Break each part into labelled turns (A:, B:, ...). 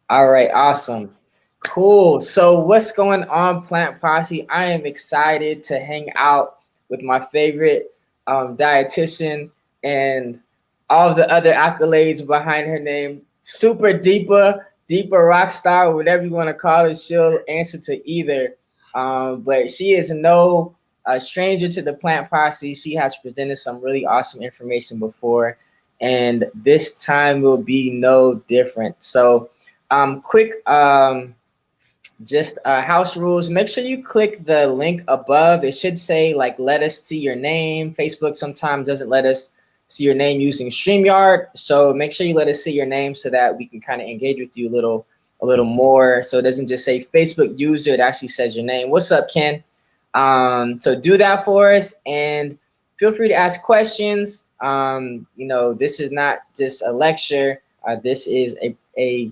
A: All right, awesome. Cool. So what's going on, Plant Posse? I am excited to hang out with my favorite dietitian and all the other accolades behind her name. Super Deepa Rockstar, whatever you want to call her, she'll answer to either. But she is no stranger to the Plant Posse. She has presented some really awesome information before, and this time will be no different. So quick, just house rules. Make sure you click the link above. It should say like, let us see your name. Facebook sometimes doesn't let us see your name using StreamYard. So make sure you let us see your name so that we can kind of engage with you a little more. So it doesn't just say Facebook user, it actually says your name. What's up, Ken? So do that for us and feel free to ask questions. This is not just a lecture. This is a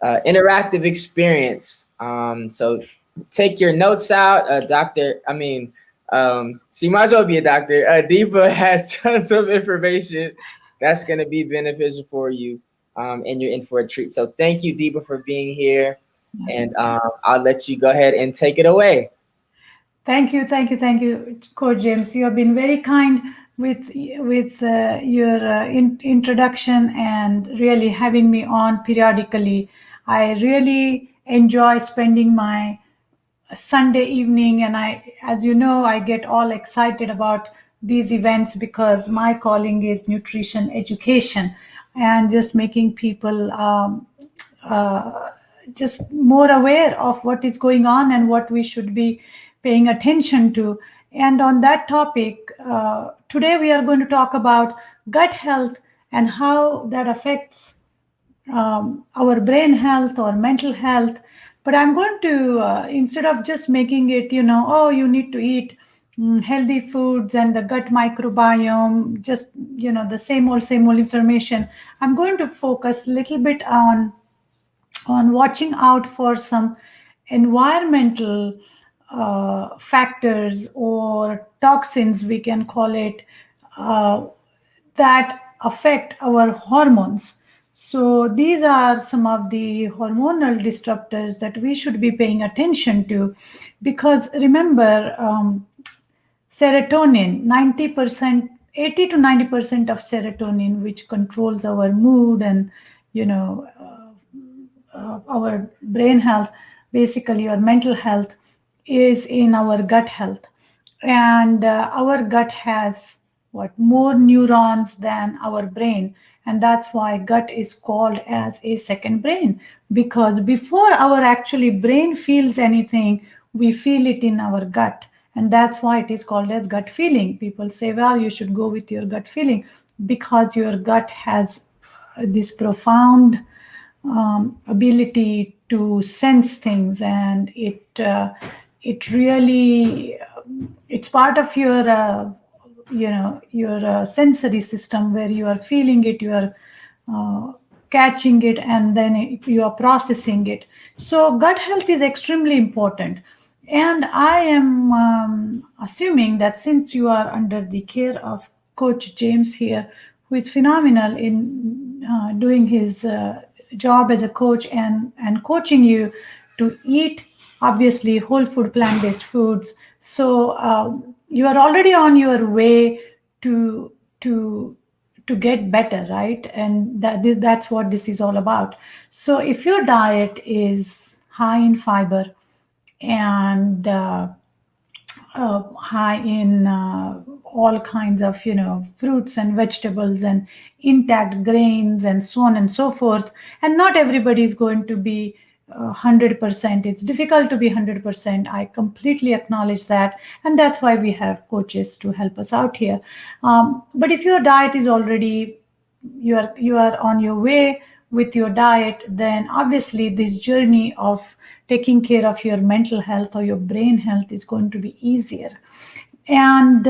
A: interactive experience. So take your notes out, doctor. So you might as well be a doctor. Deepa has tons of information that's going to be beneficial for you, and you're in for a treat. So thank you, Deepa, for being here, and I'll let you go ahead and take it away.
B: Thank you, Coach James. You have been very kind with your introduction and really having me on periodically. I really enjoy spending my Sunday evening, and as you know, I get all excited about these events because my calling is nutrition education and just making people just more aware of what is going on and what we should be paying attention to. And on that topic, today we are going to talk about gut health and how that affects our brain health or mental health. But I'm going to, instead of just making it, oh, you need to eat healthy foods and the gut microbiome, just, the same old information, I'm going to focus a little bit on watching out for some environmental factors or toxins, we can call it, that affect our hormones. So these are some of the hormonal disruptors that we should be paying attention to, because remember, serotonin, 90%, 80 to 90% of serotonin, which controls our mood and our brain health, basically our mental health, is in our gut health. And our gut has what more neurons than our brain, and that's why gut is called as a second brain, because before our actually brain feels anything, we feel it in our gut, and that's why it is called as gut feeling. People say, well, you should go with your gut feeling, because your gut has this profound ability to sense things, and it really it's part of your your sensory system, where you are feeling it, you are catching it, and then you are processing it. So gut health is extremely important, and I am assuming that since you are under the care of Coach James here, who is phenomenal in doing his job as a coach and coaching you to eat obviously whole food plant-based foods. So you are already on your way to to to get better, right? And that's what this is all about. So if your diet is high in fiber and high in all kinds of fruits and vegetables and intact grains and so on and so forth, and not everybody is going to be 100%. It's difficult to be 100%. I completely acknowledge that, and that's why we have coaches to help us out here. But if your diet is already, you are on your way with your diet, then obviously this journey of taking care of your mental health or your brain health is going to be easier. And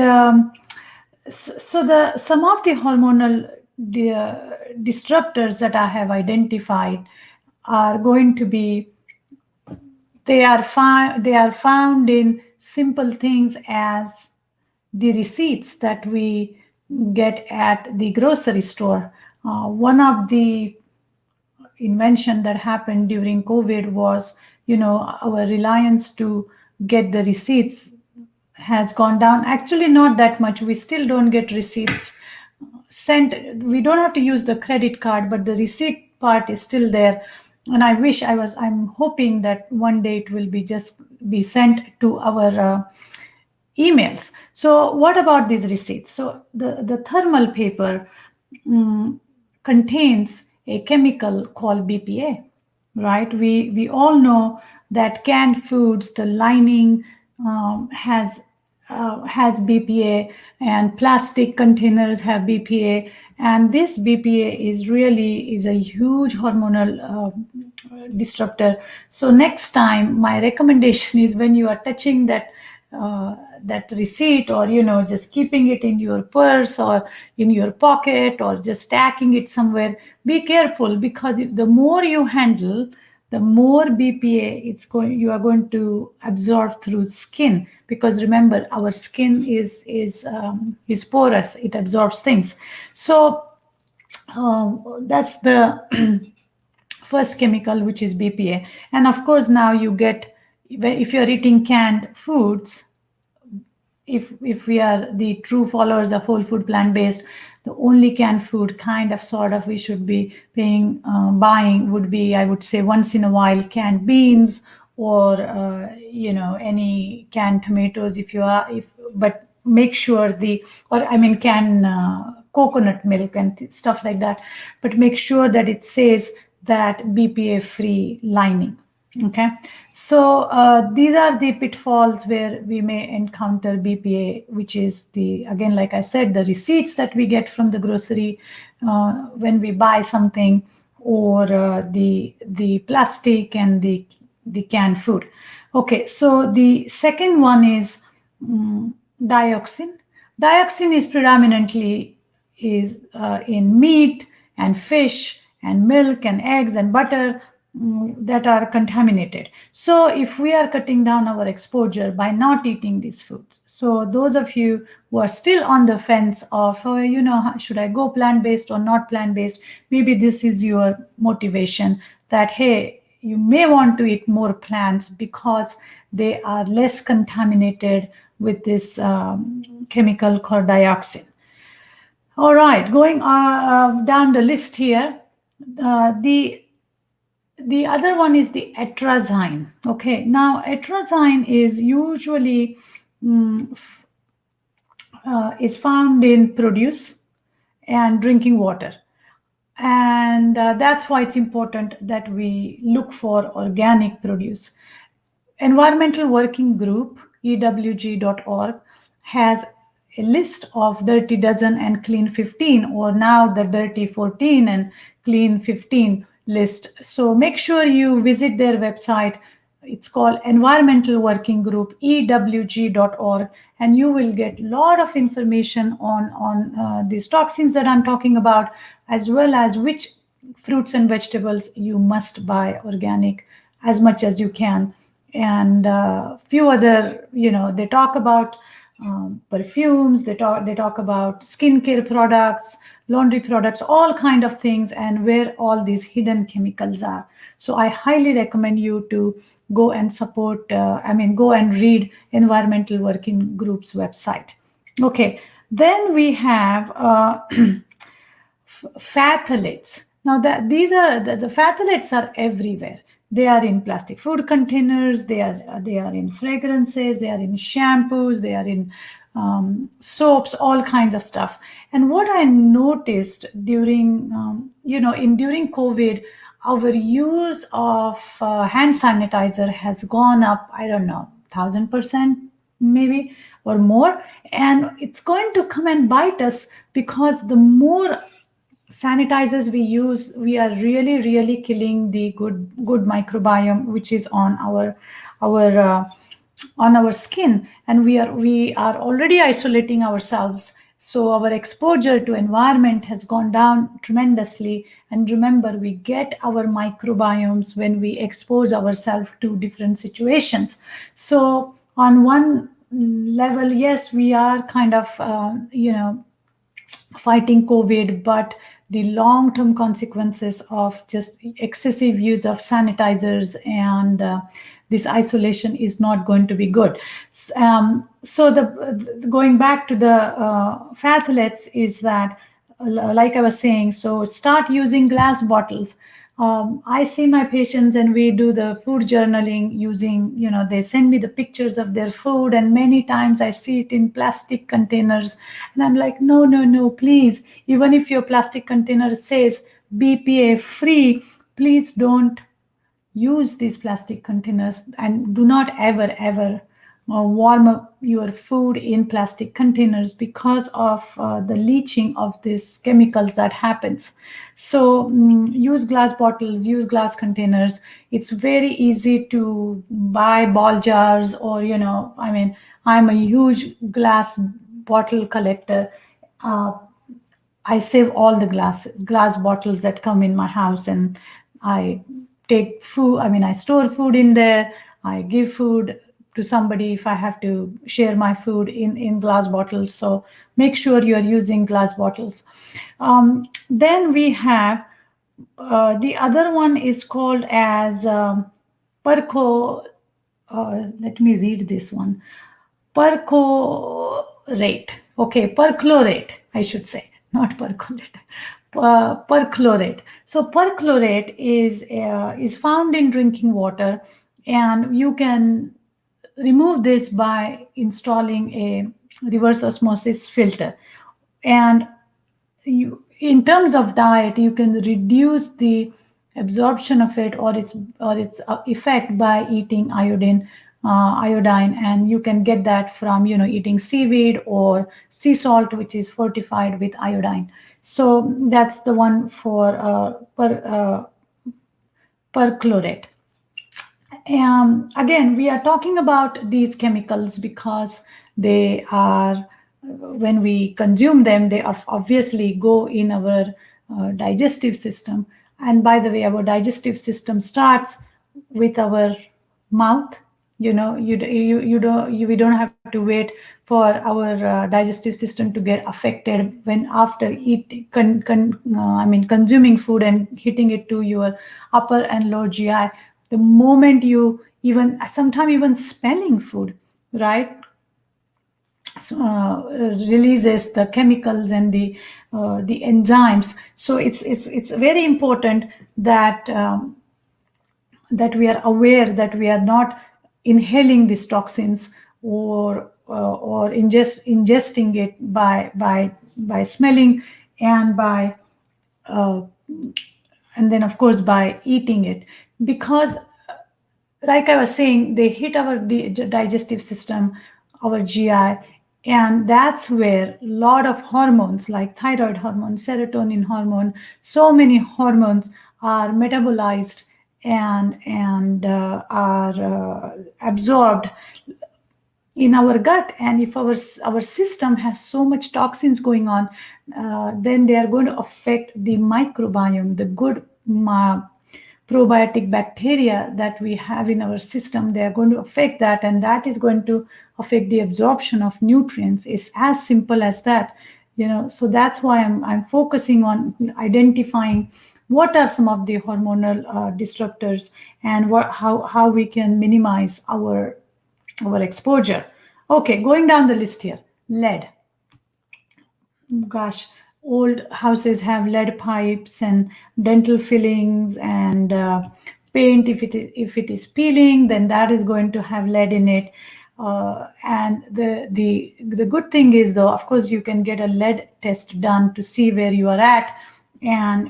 B: so the some of the hormonal disruptors that I have identified are going to be, they are found in simple things as the receipts that we get at the grocery store. One of the invention that happened during COVID was, our reliance to get the receipts has gone down. Actually, not that much. We still don't get receipts sent. We don't have to use the credit card, but the receipt part is still there. And I'm hoping that one day it will be sent to our emails. So what about these receipts? So the thermal paper contains a chemical called BPA, right? We all know that canned foods, the lining has BPA, and plastic containers have BPA, and this BPA is a huge hormonal disruptor. So next time, my recommendation is, when you are touching that receipt, or just keeping it in your purse or in your pocket, or just stacking it somewhere, be careful, because the more you handle, the more BPA you are going to absorb through skin, because remember, our skin is porous, it absorbs things. So that's the first chemical, which is BPA. And of course, now you get, if you're eating canned foods, if we are the true followers of whole food plant-based, the only canned food kind of sort of we should be buying would be, I would say, once in a while, canned beans, or any canned tomatoes, but make sure canned coconut milk and stuff like that, but make sure that it says that BPA free lining. Okay, so these are the pitfalls where we may encounter BPA, which is again, like I said, the receipts that we get from the grocery when we buy something, or the plastic and the canned food. Okay, so the second one is dioxin. Dioxin is predominantly in meat and fish and milk and eggs and butter that are contaminated. So if we are cutting down our exposure by not eating these foods, so those of you who are still on the fence of, should I go plant-based or not plant-based, maybe this is your motivation, that, hey, you may want to eat more plants because they are less contaminated with this chemical called dioxin. All right, going down the list here, the other one is the atrazine. Okay, now atrazine is usually is found in produce and drinking water, and that's why it's important that we look for organic produce. Environmental Working Group, EWG.org, has a list of Dirty Dozen and Clean 15, or now the Dirty 14 and Clean 15 list. So make sure you visit their website. It's called Environmental Working Group, EWG.org, and you will get a lot of information on these toxins that I'm talking about, as well as which fruits and vegetables you must buy organic as much as you can. And few other, they talk about perfumes, they talk about skincare products, laundry products, all kind of things, and where all these hidden chemicals are. So I highly recommend you to go and support, go and read Environmental Working Group's website. Okay, then we have phthalates. Now these are the phthalates are everywhere. They are in plastic food containers, they are in fragrances, they are in shampoos, they are in soaps, all kinds of stuff. And what I noticed during COVID, our use of hand sanitizer has gone up, I don't know, 1,000% maybe or more. And it's going to come and bite us, because the more sanitizers we use, we are really killing the good microbiome which is on our skin, and we are already isolating ourselves. So our exposure to environment has gone down tremendously. And remember, we get our microbiomes when we expose ourselves to different situations. So on one level, yes, we are kind of fighting COVID, but the long-term consequences of just excessive use of sanitizers, and this isolation is not going to be good. So going back to the phthalates is that, like I was saying, so start using glass bottles. I see my patients and we do the food journaling using, they send me the pictures of their food, and many times I see it in plastic containers, and I'm like, no, no, no, please, even if your plastic container says BPA free, please don't use these plastic containers, and do not ever warm up your food in plastic containers because of the leaching of these chemicals that happens. So use glass bottles, use glass containers. It's very easy to buy ball jars, or I'm a huge glass bottle collector. I save all the glass bottles that come in my house, and I take food. I store food in there. I give food to somebody if I have to share my food in glass bottles. So make sure you are using glass bottles. Then we have the other one is called as perco. Let me read this one. Perchlorate. Okay, perchlorate, I should say, not percolate. Perchlorate. So perchlorate is found in drinking water, and you can remove this by installing a reverse osmosis filter. And in terms of diet, you can reduce the absorption of it, or its effect, by eating iodine, and you can get that from eating seaweed or sea salt, which is fortified with iodine. So that's the one for perchlorate. Again, we are talking about these chemicals because they are, when we consume them, they obviously go in our digestive system. And by the way, our digestive system starts with our mouth. We don't have to wait for our digestive system to get affected when after consuming food and hitting it to your upper and lower GI. The moment you sometimes even smelling food, right, releases the chemicals and the enzymes. So it's very important that that we are aware that we are not inhaling these toxins, or ingesting it by smelling, and by and then of course by eating it, because like I was saying, they hit our digestive system, our GI, and that's where a lot of hormones like thyroid hormone, serotonin hormone, so many hormones are metabolized and are absorbed in our gut. And if our system has so much toxins going on, then they are going to affect the microbiome, the good probiotic bacteria that we have in our system. They are going to affect that, and that is going to affect the absorption of nutrients. It's as simple as that. So that's why I'm focusing on identifying what are some of the hormonal disruptors, and how we can minimize our exposure. Okay, going down the list here. Lead. Gosh, old houses have lead pipes and dental fillings, and paint. If it is peeling, then that is going to have lead in it. And the good thing is, though, of course, you can get a lead test done to see where you are at.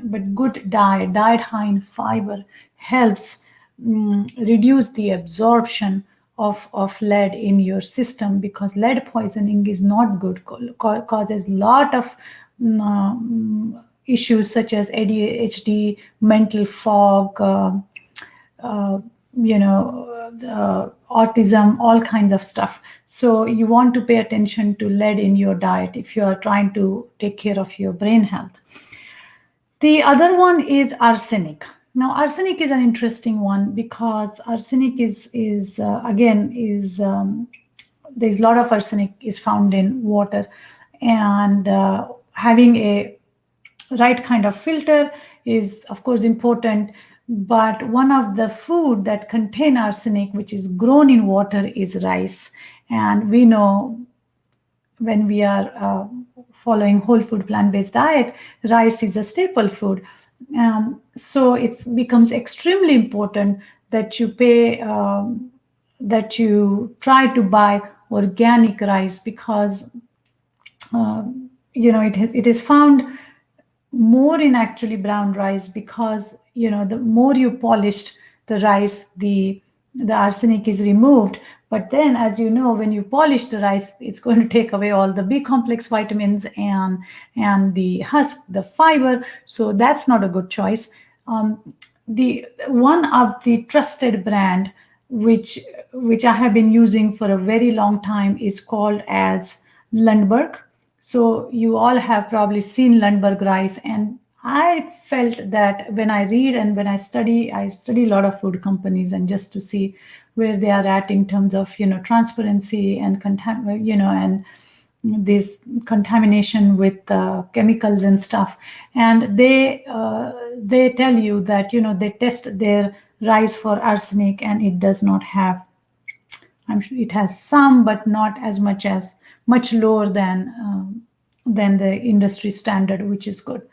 B: But good diet high in fiber, helps reduce the absorption of lead in your system, because lead poisoning is not good, causes a lot of issues such as ADHD, mental fog, autism, all kinds of stuff. So you want to pay attention to lead in your diet if you are trying to take care of your brain health. The other one is arsenic. Now, arsenic is an interesting one because arsenic is there's a lot of arsenic is found in water, and having a right kind of filter is of course important, but one of the food that contain arsenic which is grown in water is rice. And we know when we are following whole food plant-based diet, rice is a staple food. So it becomes extremely important that you pay that you try to buy organic rice, because it is found more in actually brown rice, because the more you polished the rice, the arsenic is removed. But then, as you know, when you polish the rice, it's going to take away all the B complex vitamins and the husk, the fiber. So that's not a good choice. The one of the trusted brand which I have been using for a very long time is called as Lundberg. So you all have probably seen Lundberg rice, and I felt that when I read and when I study a lot of food companies, and just to see where they are at in terms of transparency and and this contamination with chemicals and stuff. And they tell you that they test their rice for arsenic, and it does not have. I'm sure it has some, but not as much lower than the industry standard, which is good.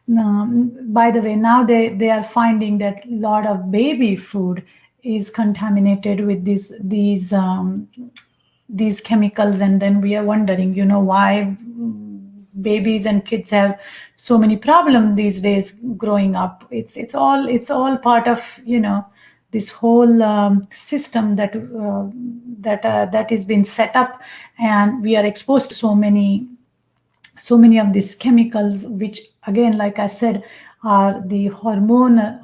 B: By the way, now they are finding that a lot of baby food is contaminated with these chemicals, and then we are wondering, why babies and kids have so many problems these days growing up. It's all part of this whole system that is being set up, and we are exposed to so many of these chemicals, which again, like I said, are the hormone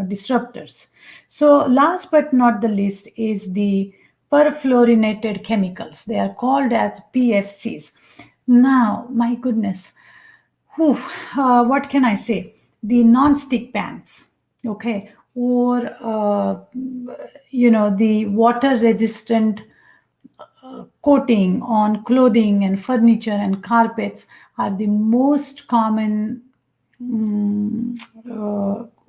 B: disruptors. So last but not the least is the perfluorinated chemicals. They are called as PFCs. Now, my goodness, what can I say? The non-stick pans, okay, or the water-resistant coating on clothing and furniture and carpets are the most common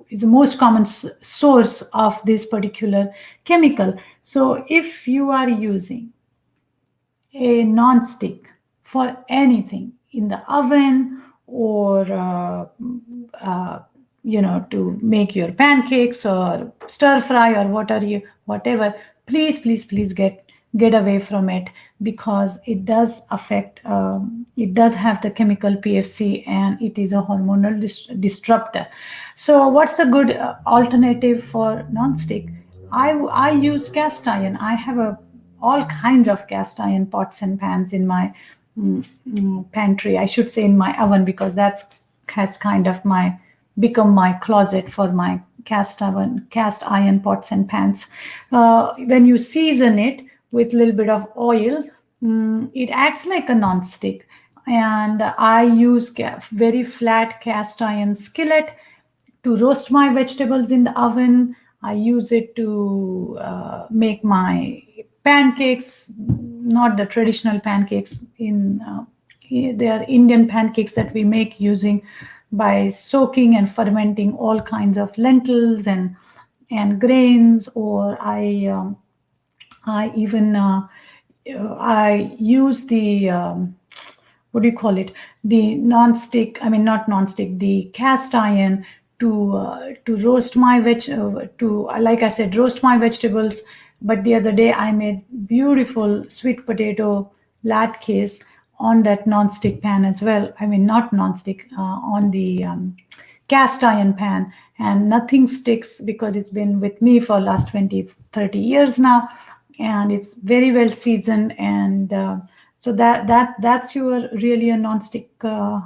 B: is the most common source of this particular chemical. So if you are using a non-stick for anything in the oven, or to make your pancakes or stir fry or whatever, please get away from it, because it does affect it does have the chemical PFC, and it is a hormonal disruptor. So what's the good alternative for non-stick? I use cast iron. I have all kinds of cast iron pots and pans in my pantry. I should say in my oven, because has kind of become my closet for my cast iron pots and pans. When you season it with a little bit of oil, it acts like a non-stick. And I use very flat cast iron skillet to roast my vegetables in the oven. I use it to make my pancakes, not the traditional pancakes. They are Indian pancakes that we make using by soaking and fermenting all kinds of lentils and grains. Or I even I use the what do you call it? The non-stick. I mean, not non-stick. The cast iron to roast my like I said, roast my vegetables. But the other day I made beautiful sweet potato latkes on that non-stick pan as well. I mean, not non-stick, on the cast iron pan, and nothing sticks because it's been with me for last 20-30 years now, and it's very well seasoned. And so that's your really a non-stick pan,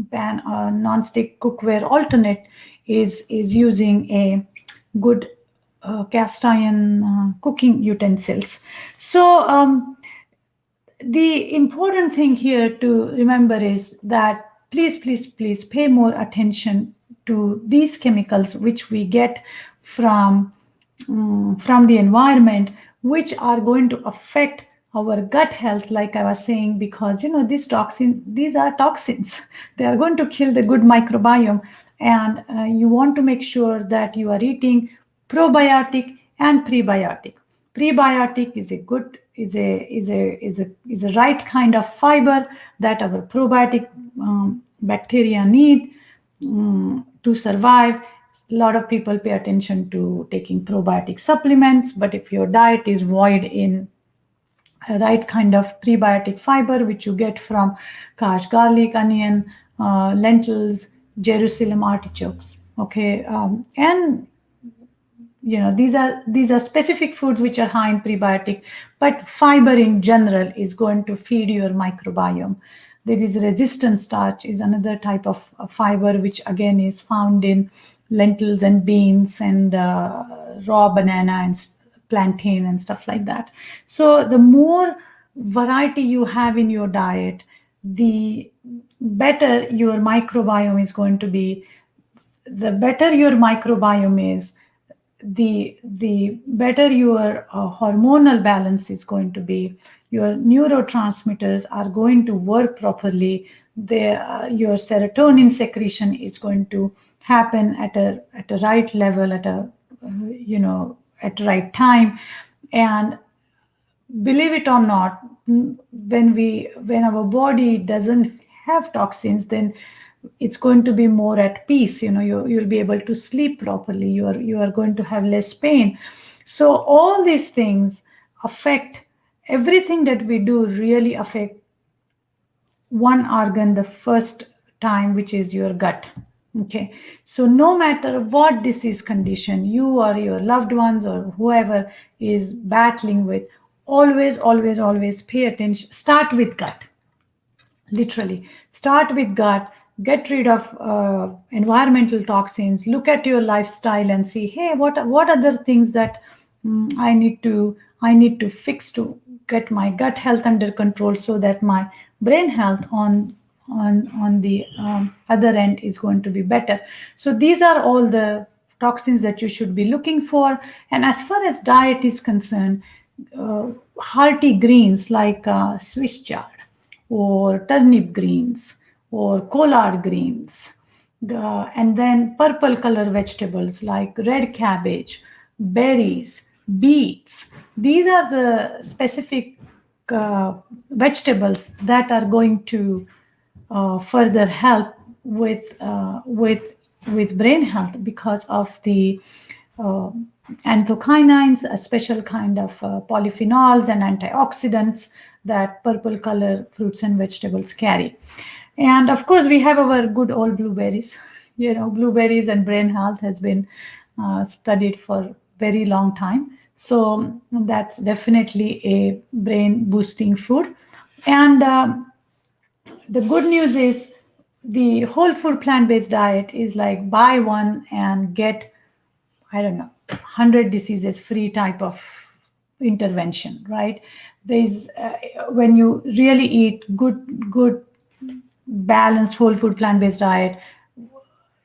B: non-stick cookware alternate is using a good cast iron cooking utensils. So the important thing here to remember is that please pay more attention to these chemicals which we get from the environment, which are going to affect our gut health, like I was saying, because these are toxins. They are going to kill the good microbiome, and you want to make sure that you are eating probiotic and prebiotic. Prebiotic is a good is a right kind of fiber that our probiotic bacteria need to survive. A lot of people pay attention to taking probiotic supplements, but if your diet is void in a right kind of prebiotic fiber, which you get from gosh, garlic, onion, lentils, Jerusalem artichokes, okay, and these are specific foods which are high in prebiotic, but fiber in general is going to feed your microbiome. There is resistant starch is another type of fiber which again is found in lentils and beans and raw banana and plantain and stuff like that. So the more variety you have in your diet, the better your microbiome is going to be. The better your microbiome is, the better your hormonal balance is going to be. Your neurotransmitters are going to work properly. Your serotonin secretion is going to happen at a right level, at a at right time. And believe it or not, when our body doesn't have toxins, then it's going to be more at peace. You'll be able to sleep properly. You are going to have less pain. So all these things affect everything that we do, really affect one organ the first time, which is your gut. Okay, so no matter what disease condition you or your loved ones or whoever is battling with, always pay attention. Start with gut. Literally start with gut. Get rid of environmental toxins. Look at your lifestyle and see, hey, what other things that I need to fix to get my gut health under control, so that my brain health on the other end is going to be better. So these are all the toxins that you should be looking for. And as far as diet is concerned, hearty greens like Swiss chard or turnip greens or collard greens, and then purple color vegetables like red cabbage, berries, beets. These are the specific vegetables that are going to further help with brain health, because of the anthocyanins, a special kind of polyphenols and antioxidants that purple color fruits and vegetables carry. And of course, we have our good old blueberries. Blueberries and brain health has been studied for very long time. So that's definitely a brain boosting food. And the good news is the whole food plant-based diet is like buy one and get, I don't know, 100 diseases free type of intervention, right? There's when you really eat good balanced whole food plant-based diet,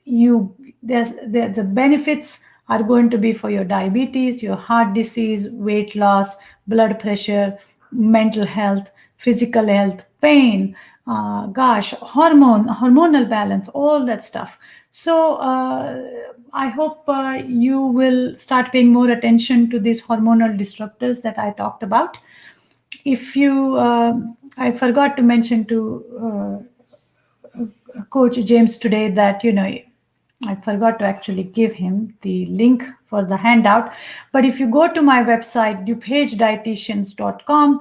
B: the benefits are going to be for your diabetes, your heart disease, weight loss, blood pressure, mental health, physical health, pain, hormonal balance, all that stuff. So I hope you will start paying more attention to these hormonal disruptors that I talked about. If you, I forgot to mention to Coach James today that, I forgot to actually give him the link for the handout. But if you go to my website, dupagedietitians.com,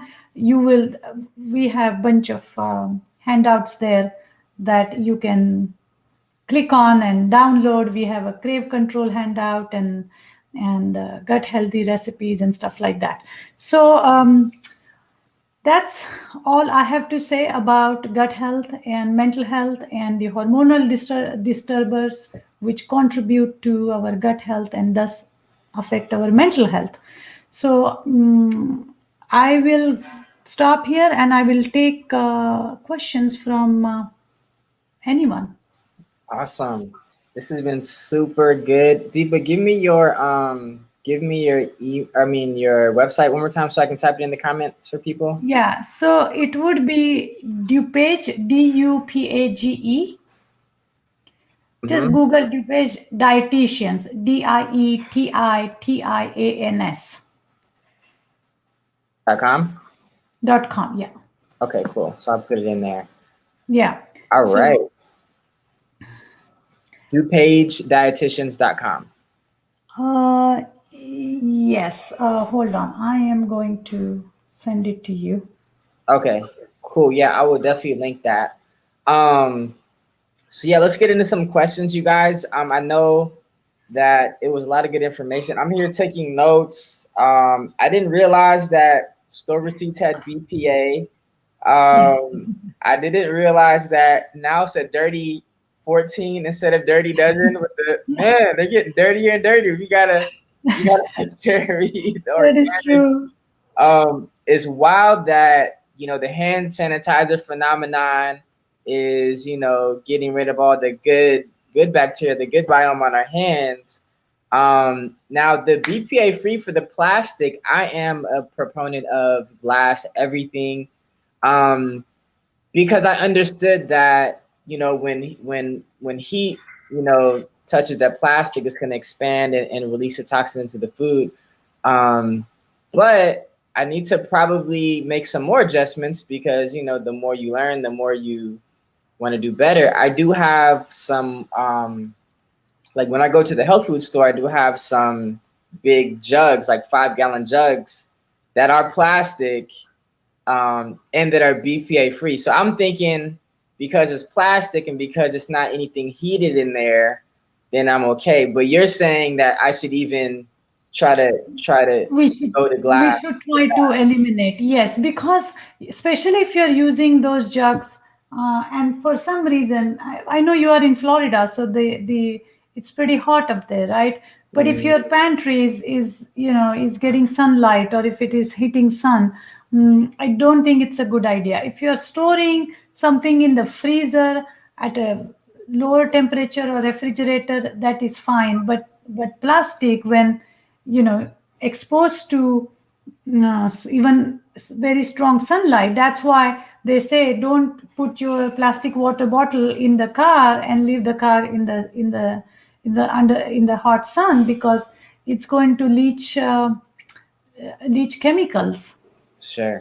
B: we have a bunch of handouts there that you can click on and download. We have a crave control handout and gut healthy recipes and stuff like that. So that's all I have to say about gut health and mental health and the hormonal disturbers which contribute to our gut health and thus affect our mental health. So I will stop here and I will take questions from anyone.
A: Awesome. This has been super good. Deepa, give me your website one more time so I can type it in the comments for people?
B: Yeah, so it would be DuPage, DuPage. Just
A: Mm-hmm.
B: Google DuPage dietitians, DIETITIANS
A: .com.
B: .com. Yeah,
A: Okay, cool. So I'll put it in there.
B: yeah.
A: All right.
B: So
A: DuPageDietitians.com.
B: yes. Hold on. I am going to send it to you.
A: Okay, cool. Yeah, I will definitely link that. Um, so yeah, let's get into some questions, you guys. I know that it was a lot of good information. I'm here taking notes. I didn't realize that store receipts had BPA.
B: Yes.
A: I didn't realize that now it's a dirty 14 instead of dirty dozen. With the man, they're getting dirtier and dirtier. We gotta make sure we eat the
B: That is
A: organic.
B: true.
A: It's wild that the hand sanitizer phenomenon is getting rid of all the good bacteria, the good biome on our hands. Now the BPA free for the plastic, I am a proponent of glass everything, because I understood that when heat touches that plastic, it's going to expand and release the toxin into the food. But I need to probably make some more adjustments because the more you learn, the more you want to do better. I do have some like when I go to the health food store, I do have some big jugs, like 5-gallon jugs that are plastic, and that are BPA free. So I'm thinking because it's plastic and because it's not anything heated in there, then I'm okay. But you're saying that I should even try to
B: we should
A: go to
B: we
A: glass.
B: should try to eliminate, yes, because especially if you're using those jugs, and for some reason, I know you are in Florida, so the it's pretty hot up there, right? But if your pantry is getting sunlight, or if it is hitting sun, I don't think it's a good idea. If you're storing something in the freezer at a lower temperature or refrigerator, that is fine. But plastic, when exposed to even very strong sunlight, that's why they say don't put your plastic water bottle in the car and leave the car in the hot sun, because it's going to leach chemicals.
A: Sure.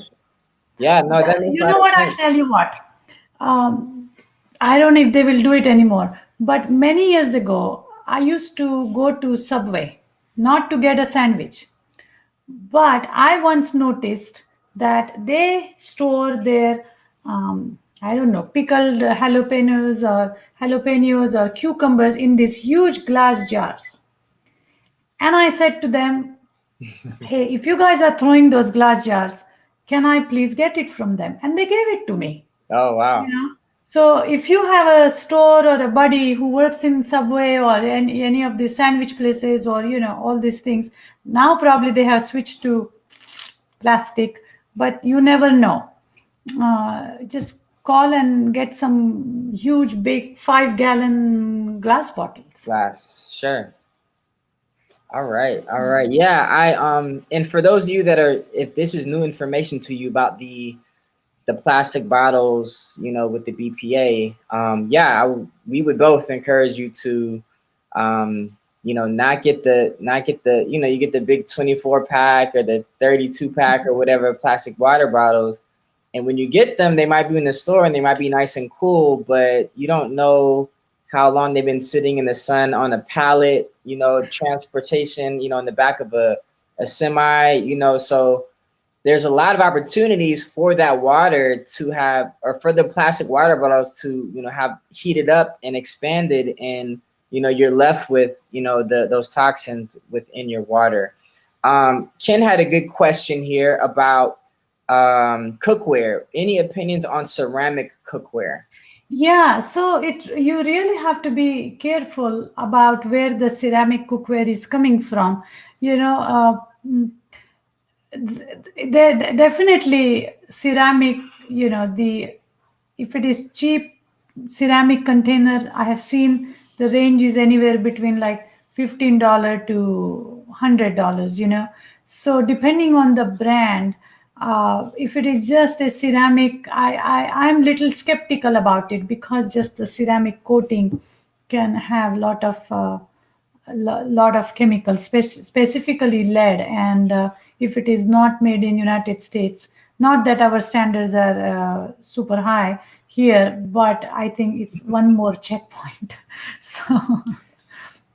A: Yeah, no, that makes a
B: You
A: lot
B: know
A: of
B: what, I'll
A: sense.
B: tell you what, I don't know if they will do it anymore, but many years ago I used to go to Subway, not to get a sandwich. But I once noticed that they store their, I don't know, pickled jalapenos or cucumbers in these huge glass jars. And I said to them, hey, if you guys are throwing those glass jars, can I please get it from them? And they gave it to me.
A: Oh
B: You
A: wow.
B: know, so if you have a store or a buddy who works in Subway or any of the sandwich places, or all these things, now probably they have switched to plastic, but you never know. Just call and get some huge big 5-gallon glass bottles.
A: Glass. Sure. All right. All right. Yeah, and for those of you that are, if this is new information to you about the plastic bottles, with the BPA, we would both encourage you to, not get the, you get the big 24 pack or the 32 pack or whatever plastic water bottles. And when you get them, they might be in the store and they might be nice and cool, but you don't know how long they've been sitting in the sun on a pallet, transportation, in the back of a semi, so there's a lot of opportunities for that water to have, or for the plastic water bottles to, have heated up and expanded, and you're left with those toxins within your water. Ken had a good question here about cookware. Any opinions on ceramic cookware?
B: Yeah, so you really have to be careful about where the ceramic cookware is coming from. You know, definitely ceramic. The if it is cheap ceramic container, I have seen the range is anywhere between like $15 to $100, so depending on the brand. If it is just a ceramic, I'm little skeptical about it, because just the ceramic coating can have lot of chemicals, specifically lead, and if it is not made in United States, not that our standards are super high here, but I think it's one more checkpoint. So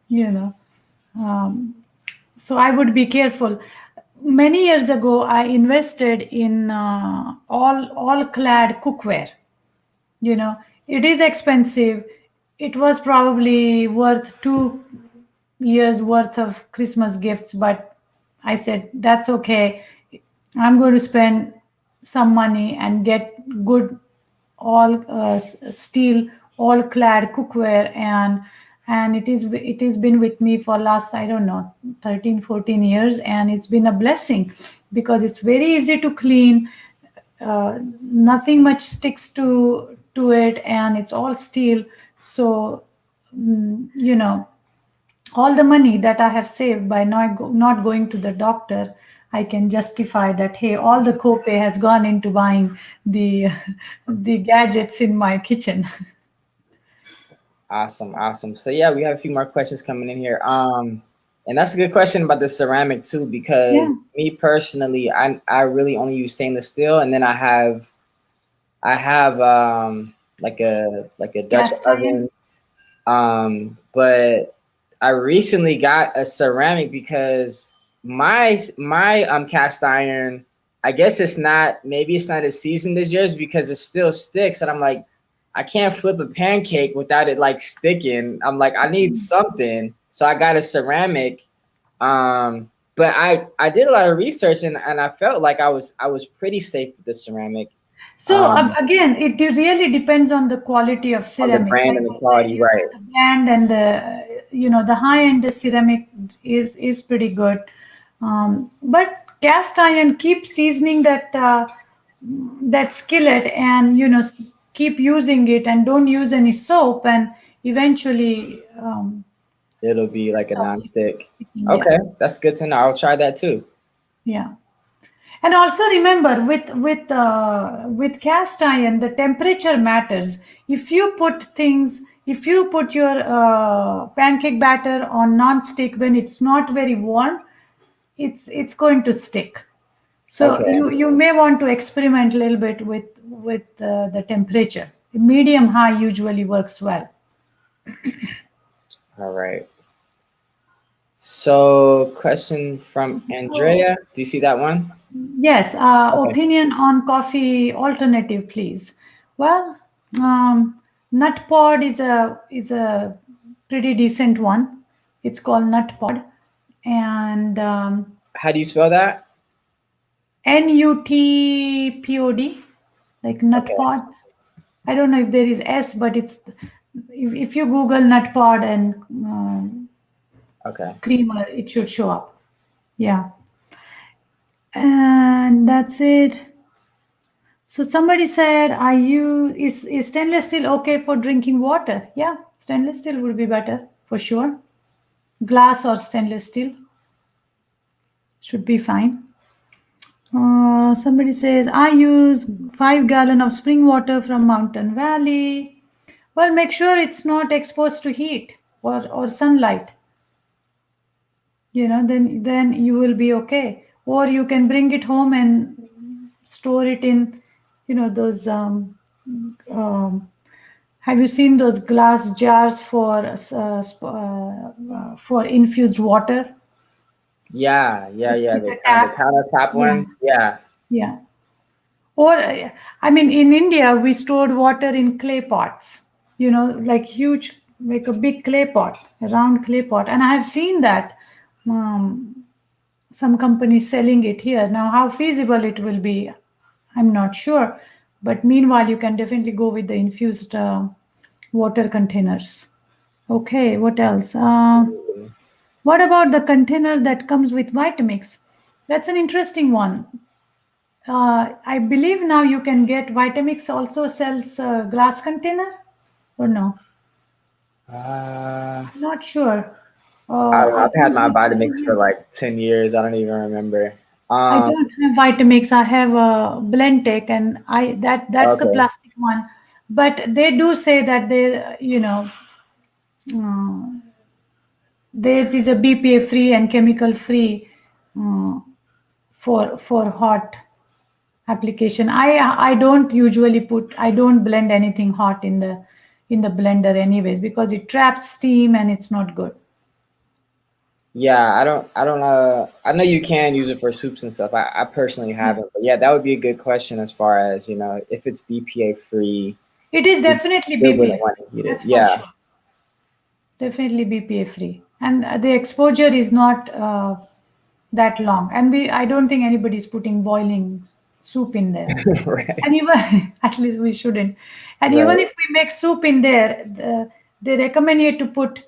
B: you know so I would be careful. Many years ago, I invested in all clad cookware. It is expensive. It was probably worth 2 years worth of Christmas gifts, but I said that's okay. I'm going to spend some money and get good all steel all clad cookware, and it has been with me for last, I don't know, 13-14 years, and it's been a blessing because it's very easy to clean. Nothing much sticks to it, and it's all steel. So all the money that I have saved by not going to the doctor, I can justify that, hey, all the copay has gone into buying the the gadgets in my kitchen.
A: Awesome. So yeah, we have a few more questions coming in here. And that's a good question about the ceramic too, because
B: Yeah.
A: me personally, I really only use stainless steel, and then I have like a Dutch
B: Cast iron.
A: oven. But I recently got a ceramic because my cast iron, I guess maybe it's not as seasoned as yours because it still sticks, and I'm like, I can't flip a pancake without it like sticking. I'm like, I need something. So I got a ceramic. But I did a lot of research, and I felt like I was pretty safe with the ceramic.
B: So again, it really depends on the quality of
A: On the
B: ceramic.
A: brand
B: Like
A: and the
B: I said,
A: quality, right?
B: the brand and the high end ceramic is pretty good. But cast iron, keep seasoning that skillet, and keep using it, and don't use any soap, and eventually
A: It'll be
B: it
A: like a
B: stops
A: non-stick.
B: sticking. Yeah.
A: Okay, that's good to know. I'll try that too.
B: Yeah. And also remember, with cast iron, the temperature matters. If you put your pancake batter on non-stick when it's not very warm, it's going to stick. So
A: Okay.
B: you may want to experiment a little bit with the temperature. Medium high usually works well.
A: All right. So, question from
B: Oh,
A: Andrea. Do you see that one?
B: yes,
A: Okay.
B: opinion on coffee alternative, please. Well, Nut Pod is a pretty decent one. It's called Nut Pod, and
A: How do you spell that?
B: NUTPOD, like Nut
A: Okay.
B: Pods. I don't know if there is S, but it's if you Google Nut Pod and
A: Okay.
B: creamer, it should show up. Yeah, and that's it. So somebody said, "Are you is stainless steel okay for drinking water?" Yeah, stainless steel would be better for sure. Glass or stainless steel should be fine. Somebody says, "I use 5 gallon of spring water from Mountain Valley." Well, make sure it's not exposed to heat or sunlight. Then you will be okay. Or you can bring it home and store it in, those have you seen those glass jars for infused water
A: Yeah.
B: with
A: The
B: a
A: kind of
B: tap?
A: the countertop
B: Yeah,
A: ones. Yeah.
B: yeah. Or I mean, in India, we stored water in clay pots. Like huge, like a big clay pot, a round clay pot, and I have seen that. Some companies selling it here. Now, how feasible it will be, I'm not sure. But meanwhile, you can definitely go with the infused water containers. Okay, what else?
A: Absolutely.
B: What about the container that comes with Vitamix? That's an interesting one. I believe now you can get Vitamix also sells glass container or no?
A: Uh,
B: Not sure.
A: I don't know.
B: I
A: I've had
B: don't
A: my
B: have,
A: Vitamix for like 10 years. I don't even remember.
B: I
A: Um,
B: don't have Vitamix. I have a Blendtec, and that's the
A: okay.
B: plastic one. But they do say that they, uh, theirs is a BPA free and chemical free uh, for hot application. I don't usually I don't blend anything hot in the blender anyways, because it traps steam and it's not good.
A: Yeah, I know you can use it for soups and stuff. I personally
B: Yeah.
A: haven't, but yeah, that would be a good question as far as, if it's BPA free,
B: It is
A: you
B: definitely
A: still wouldn't
B: BPA.
A: want to heat it.
B: That's for
A: Yeah.
B: sure. Definitely BPA free, and the exposure is not that long. And I don't think anybody's putting boiling soup in there.
A: Right.
B: And even at least we shouldn't. And even
A: Right.
B: if we make soup in there, they recommend you to put,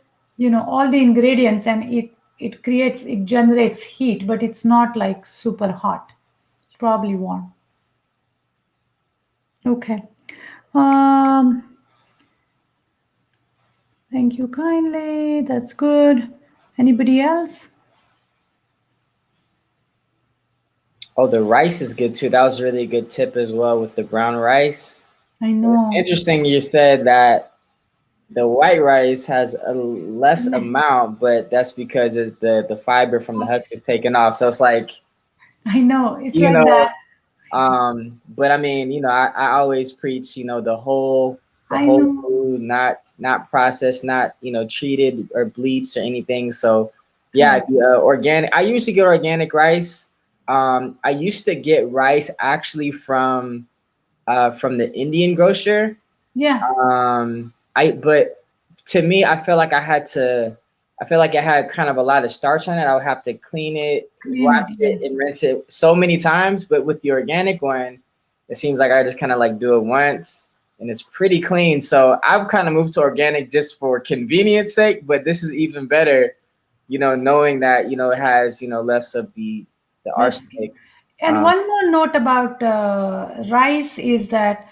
B: all the ingredients, and it generates heat, but it's not like super hot. It's probably warm. Okay. Um, Thank you kindly. That's good. Anybody else?
A: Oh, the rice is good too. That was a really good tip as well with the brown rice.
B: I
A: And it's
B: know.
A: interesting you said that the white rice has a less amount, but that's because the fiber from the husk is taken off. So it's like,
B: I know. It's
A: you
B: like
A: know,
B: that.
A: but I mean, I always preach, the
B: I
A: whole
B: know.
A: food, not processed, not, treated or bleached or anything. So yeah,
B: Correct.
A: the organic. I used to get organic rice. I used to get rice actually from the Indian grocer.
B: Yeah.
A: But to me, I feel like it had kind of a lot of starch on it. I would have to clean it,
B: Clean
A: wash
B: it.
A: it,
B: Yes.
A: and rinse it so many times. But with the organic one, it seems like I just kind of like do it once and it's pretty clean. So I've kind of moved to organic just for convenience sake, but this is even better, knowing that, it has, less of the
B: That's true.
A: arsenic.
B: And
A: Um,
B: one more note about rice is that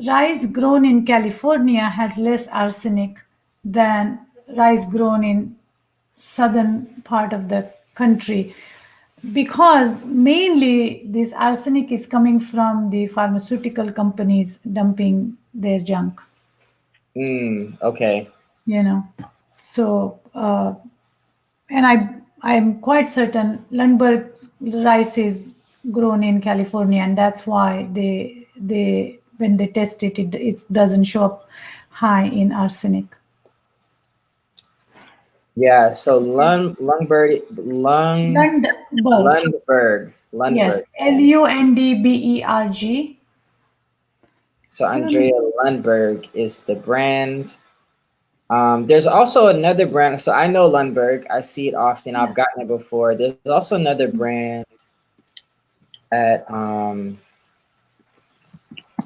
B: rice grown in California has less arsenic than rice grown in southern part of the country, because mainly this arsenic is coming from the pharmaceutical companies dumping their junk.
A: okay.
B: you know so and I'm quite certain Lundberg's rice is grown in California, and that's why they when they test it doesn't show up high in arsenic.
A: Yeah, so
B: Okay. Lundberg. Yes,
A: Lundberg.
B: Lundberg.
A: So Andrea Lundberg is the brand. There's also another brand. So I know Lundberg. I see it often.
B: Yeah.
A: I've gotten it before. There's also another brand at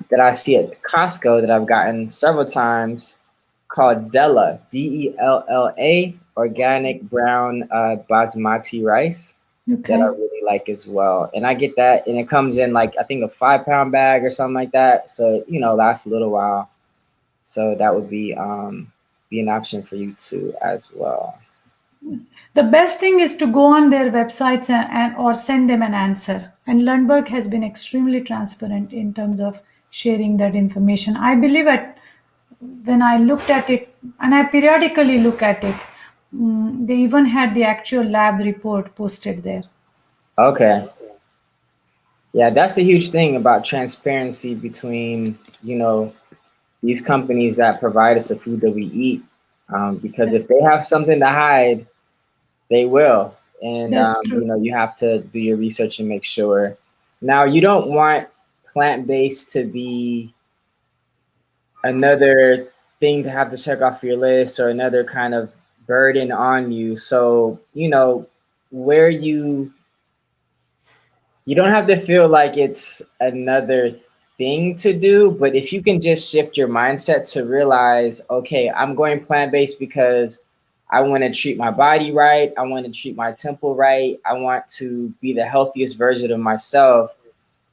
A: that I see at Costco that I've gotten several times called Della, Della, organic brown basmati rice that I
B: Okay.
A: really like as well. And I get that, and it comes in like I think a 5 pound bag or something like that. So lasts a little while. So that would be an option for you too as well.
B: The best thing is to go on their websites and or send them an answer. And Lundberg has been extremely transparent in terms of sharing that information. I believe when I looked at it, and I periodically look at it, they even had the actual lab report posted there.
A: Okay. Yeah, that's a huge thing about transparency between, these companies that provide us the food that we eat. Because if they have something to hide, they will. And,
B: That's true.
A: you have to do your research and make sure. Now, you don't want plant-based to be another thing to have to check off your list or another kind of burden on you. So, where you don't have to feel like it's another thing to do, but if you can just shift your mindset to realize, okay, I'm going plant-based because I want to treat my body right, I want to treat my temple right, I want to be the healthiest version of myself,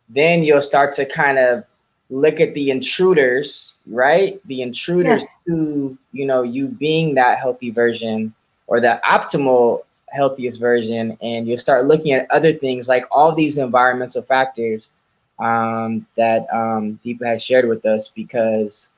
A: then you'll start to kind of look at the intruders, right? The intruders
B: Yes.
A: to, you being that healthy version. or the optimal healthiest version, and you'll start looking at other things like all these environmental factors that Deepa has shared with us, because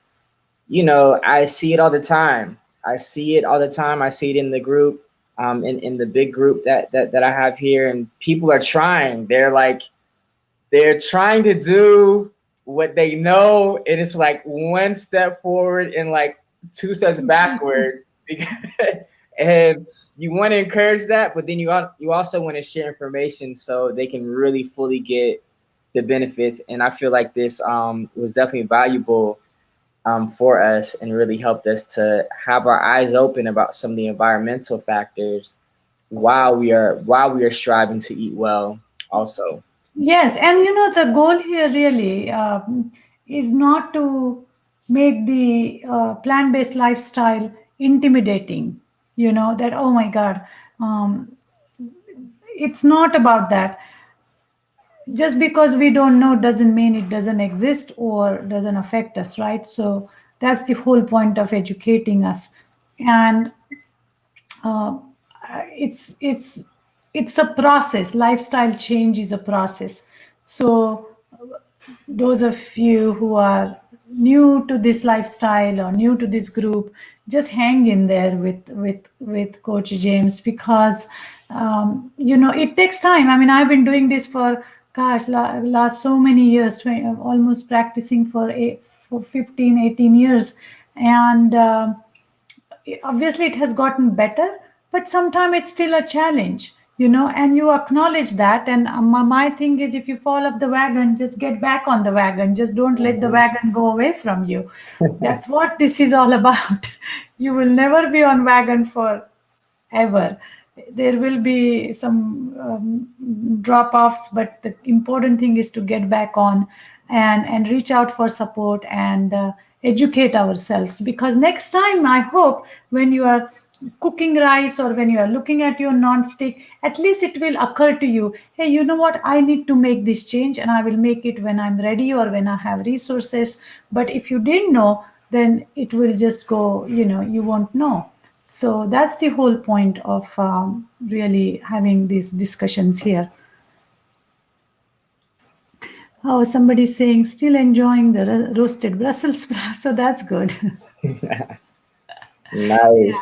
A: I see it all the time. I see it all the time. I see it in the group, in the big group that I have here, and people are trying. They're trying to do what they know, and it's like one step forward and like two steps backward. And you want to encourage that, but then you also want to share information so they can really fully get the benefits. And I feel like this was definitely valuable for us, and really helped us to have our eyes open about some of the environmental factors while we are striving to eat well also.
B: Yes, and the goal here really is not to make the plant-based lifestyle intimidating. That, oh my God, um, it's not about that. Just because we don't know doesn't mean it doesn't exist or doesn't affect us, right? So that's the whole point of educating us. And uh, it's a process. Lifestyle change is a process. So those of you who are new to this lifestyle or new to this group, just hang in there with Coach James, because it takes time. I mean, I've been doing this for, gosh, last so many years, almost practicing for 15, 18 years. And obviously it has gotten better, but sometimes it's still a challenge, and you acknowledge that. And my thing is, if you fall off the wagon, just get back on the wagon. Just don't let the wagon go away from you. That's what this is all about. You will never be on wagon forever. There will be some drop offs, but the important thing is to get back on and reach out for support and educate ourselves. Because next time, I hope, when you are cooking rice or when you are looking at your non-stick, at least it will occur to you, hey, you know what, I need to make this change, and I will make it when I'm ready or when I have resources. But if you didn't know, then it will just go, you won't know. So that's the whole point of really having these discussions here. Oh, somebody's saying still enjoying the roasted Brussels sprout. So that's good.
A: Nice.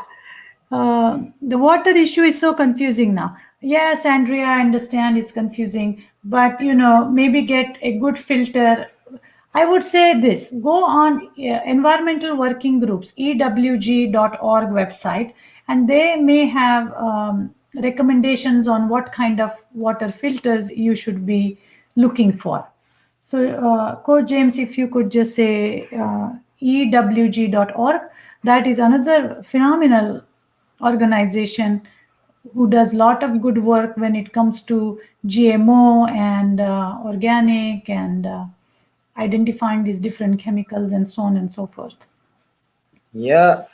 B: The water issue is so confusing now. Yes, Andrea, I understand it's confusing, but maybe get a good filter. I would say this: go on environmental working groups, ewg.org website, and they may have recommendations on what kind of water filters you should be looking for. So, Coach James, if you could just say ewg.org, that is another phenomenal organization who does a lot of good work when it comes to GMO and organic and identifying these different chemicals and so on and so forth.
A: Yeah.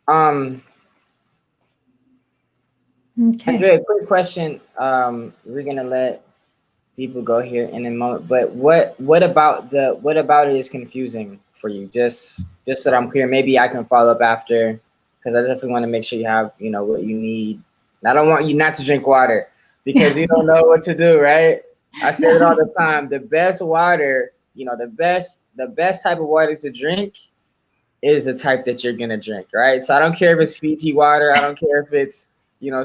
A: Um,
B: Okay.
A: Andrea, quick question. We're gonna let people go here in a moment, but what about it is confusing for you? Just so that I'm clear, maybe I can follow up after, because I definitely want to make sure you have what you need. And I don't want you not to drink water because you don't know what to do, right? I say it all the time. The best water, the best type of water to drink is the type that you're gonna drink, right? So I don't care if it's Fiji water, I don't care if it's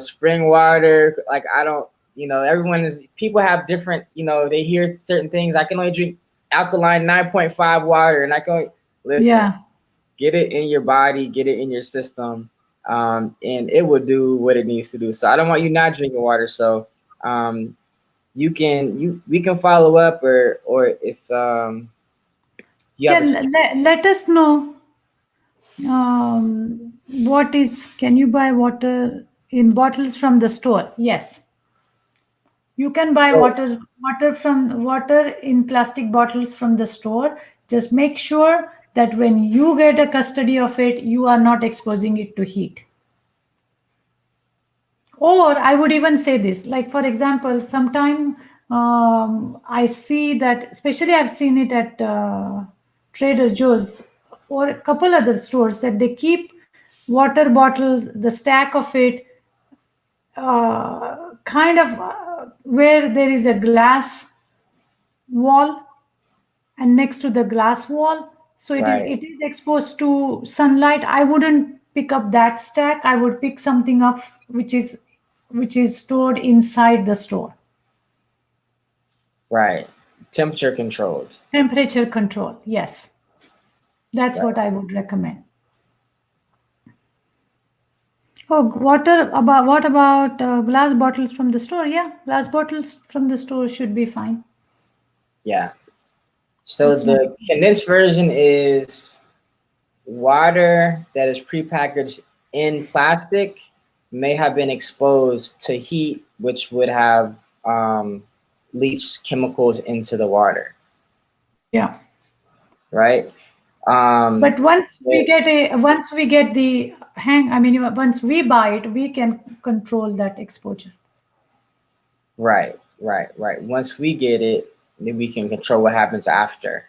A: spring water. Like I don't, people have different, they hear certain things. I can only drink alkaline 9.5 water, and I can listen.
B: Yeah.
A: Get it in your body, get it in your system, and it will do what it needs to do. So I don't want you not drinking water. So we can follow up, or if you have
B: let us know. Can you buy water in bottles from the store? Yes, you can buy water in plastic bottles from the store. Just make sure that when you get a custody of it, you are not exposing it to heat. Or I would even say this, like, for example, sometime I see that, especially I've seen it at Trader Joe's or a couple other stores, that they keep water bottles, the stack of it, kind of where there is a glass wall, and next to the glass wall, so
A: Right.
B: it is exposed to sunlight. I wouldn't pick up that stack. I would pick something up which is stored inside the store.
A: Right. Temperature controlled.
B: Temperature control, yes, that's
A: Right.
B: what I would recommend. Oh, water about what about glass bottles from the store? Yeah, glass bottles from the store should be fine.
A: Yeah. So
B: It's not.
A: the condensed version is water that is prepackaged in plastic may have been exposed to heat, which would have leached chemicals into the water,
B: Yeah.
A: right?
B: But
A: It-
B: once we get the hang, I mean, once we buy it, we can control that exposure.
A: right. Once we get it, then we can control what happens after,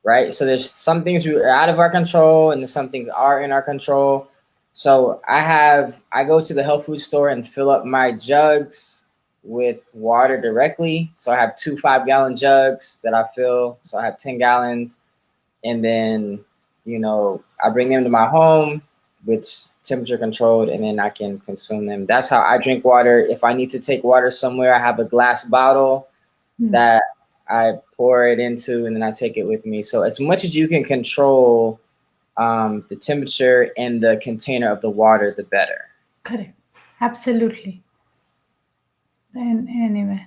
A: right? So there's some things we are out of our control, and some things are in our control. So I go to the health food store and fill up my jugs with water directly. So I have 2 5-gallon jugs that I fill. So I have 10 gallons, and then I bring them to my home, which temperature controlled, and then I can consume them. That's how I drink water. If I need to take water somewhere, I have a glass bottle that I pour it into, and then I take it with me. So as much as you can control the temperature and the container of the water, the better.
B: Correct. Absolutely. And anyway.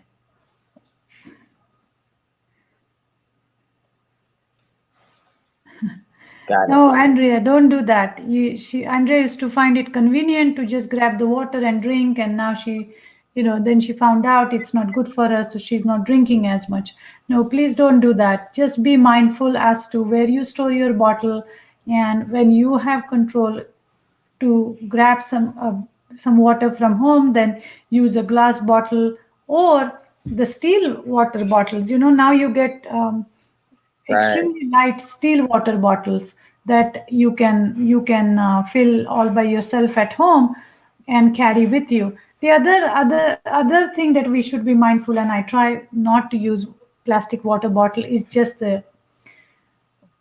A: Got it.
B: No, Andrea, don't do that. Andrea used to find it convenient to just grab the water and drink, and now then she found out it's not good for us, so she's not drinking as much. No, please don't do that. Just be mindful as to where you store your bottle, and when you have control to grab some water from home, then use a glass bottle or the steel water bottles. Now you get
A: Right.
B: extremely light steel water bottles that you can fill all by yourself at home and carry with you. The other thing that we should be mindful, and I try not to use plastic water bottle, is just the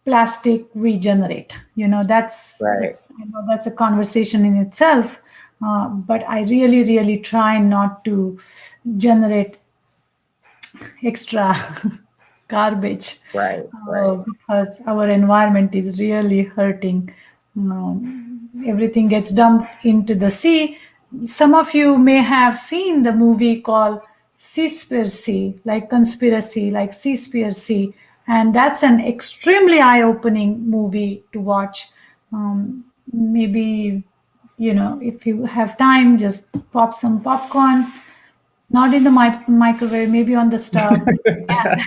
B: plastic we generate.
A: Right.
B: I know that's a conversation in itself, but I really really try not to generate extra garbage,
A: Right.
B: because our environment is really hurting. Everything gets dumped into the sea. Some of you may have seen the movie called Seaspiracy, like conspiracy, like Seaspiracy, and that's an extremely eye-opening movie to watch. Maybe if you have time, just pop some popcorn, not in the microwave, maybe on the stove. Yeah.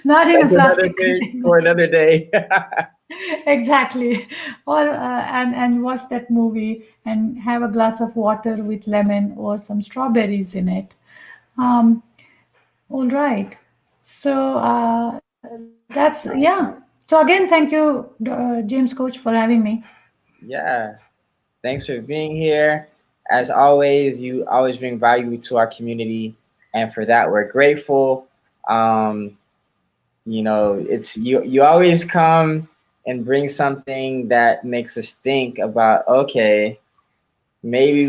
B: Not in a
A: That's another
B: plastic
A: thing
B: container.
A: for another day.
B: Exactly. Or and watch that movie and have a glass of water with lemon or some strawberries in it. Um, all right. So that's, yeah. So again, thank you, James Coach, for having me.
A: Yeah. Thanks for being here. As always, you always bring value to our community, and for that we're grateful. Um, it's you always come and bring something that makes us think about, okay, maybe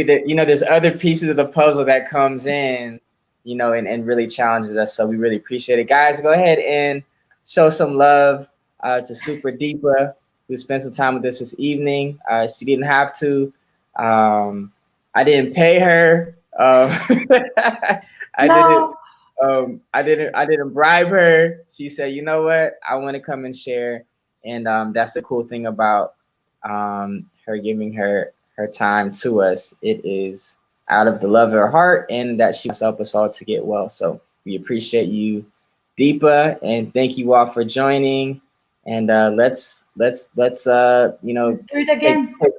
A: there's other pieces of the puzzle that comes in, and really challenges us. So we really appreciate it. Guys, go ahead and show some love to Super Deepa, who spent some time with us this evening. She didn't have to. I didn't pay her. I didn't
B: No,
A: I didn't bribe her. She said, you know what? I want to come and share. And that's the cool thing about her giving her time to us. It is out of the love of her heart, and that she wants to help us all to get well. So we appreciate you, Deepa, and thank you all for joining. And let's
B: let's do it again.
A: take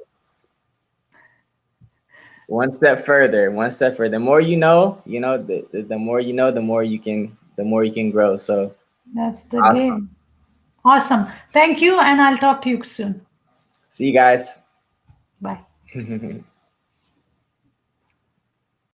A: one step further. One step further. The more the more you know, the more you can grow. So
B: That's the
A: awesome.
B: game. Awesome. Thank you, and I'll talk to you soon.
A: See you guys.
B: Bye.